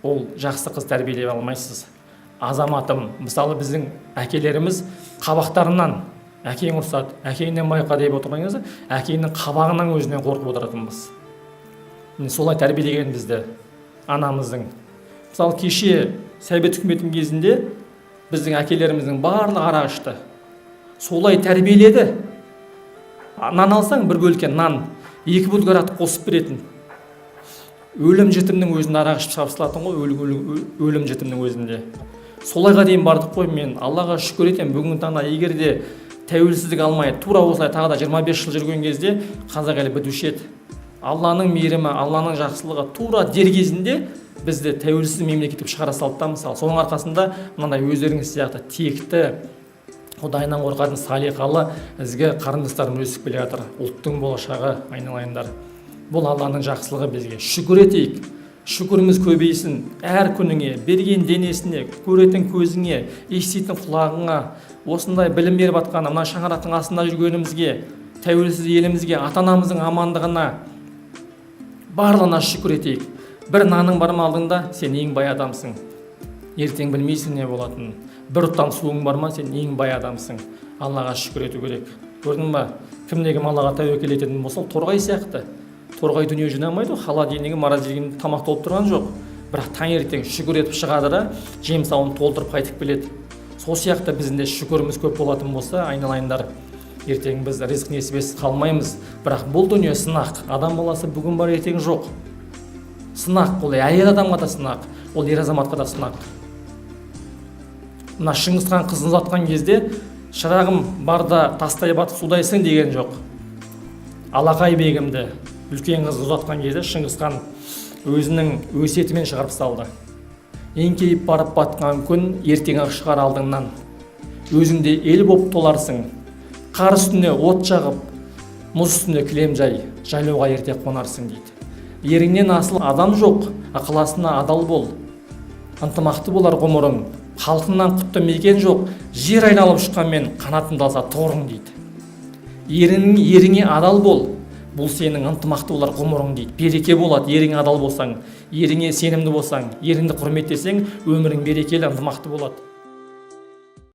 ол жақсы қыз тәрбиелей алмайсыз. Азаматым, мысалы біздің әкелеріміз қабақтарынан әкең ұрсады, әкеңнен байқа деп отырған кезде әкеңнің қабағынан өзінен қорқып отыратынбыз. Солай тәрбиелеген бізді анамыздың. Мысалы кеше Совет үкіметінің кезінде біздің әкелеріміздің барлығы арақ ішті. Солай тәрбиеледі. Нан алсаң бір бөлке нан, 2 бөлке арақ қосып беретін. Өлім жетімнің өзінде арақ ішіп шапсылатын ғой, өлім жетімнің өзінде. Солайға дейін бардық қой. Мен Аллаға шүкір етем, бүгінгі таңда егер де тәуелсіздік алмай тура осылай тағы да 25 жыл жүрген кезде қазақ елі бітуші еді. Алланың мейірімі, Алланың жақсылығы тура дер кезінде бізді тәуелсіз мемлекет етіп шығара салды. Мысалы, соның арқасында мынандай өздеріңіз сияқты текті, Құдайынан қорқатын, салиқалы, ізгі қарындастарымыз өсіп келе жатыр. Ұлттың болашағы, айналайындар. Бұл Алланың жақсылығы бізге. Шүкір етейік. Шүкіріміз көбейсін. Әр күніңе, берген денесіне, көретін көзіңе, еститін құлағыңа, осындай білім беріп атқан мына шаңырақтың астында жүргенімізге, тәуелсіз елімізге, ата-анамыздың амандығына, барлығына шүкір етейік. Бір наның бар ма алдыңда, сен ең бай адамсың. Ертең білмейсің не болатынын. Бір ұттам суың бар ма, сен ең бай адамсың. Аллаға шүкір ету керек. Көрдің ба? Кімдегі Аллаға тәуекел ететін болса, торғай сияқты. Торғай дүние жинамайды, холодильнигі, морозильнигі тамақ толып тұрған жоқ. Бірақ таңертең шүкір етіп шығады да, жем-сауын толтырып қайтып келеді. Сол сияқты біздің де шүкіріміз көп болатын болса, айналайындар, ертең біз ризық несібесіз қалмаймыз. Бірақ бұл дүние сынақ. Адам баласы бүгін бар, ертең жоқ. Сынақ, ол әйел адамға да сынақ, ол ер азаматқа да сынақ. Мына Шыңғысхан қызын ұзатқан кезде шырағым барда тастай батып судайсың деген жоқ. Алақай бегімді үлкен қыз ұзатқан кезде Шыңғысхан өзінің өсиетімен шығарып салды. Еңкейіп барып батқан күн ертең ақ шығар алдыңнан. Өзіңде ел боп толарсың. Қар үстіне от жағып, мұз үстіне кілем жай, жайлауға ерте қонарсың дейді. Еріңнен асыл адам жоқ, ақыласына адал бол. Ынтымақты болар ғұмырың. Халқыңнан құтты мекен жоқ, жер айналып шыққанмен қанатыңды алса торың дейді. Еріңе адал бол. Бұл сенің ынтымақты болар ғұмырың дейді. Береке болады, еріңе адал болсаң, еріңе сенімді болсаң, еріңді құрметтесең, өмірің берекелі, ынтымақты болады.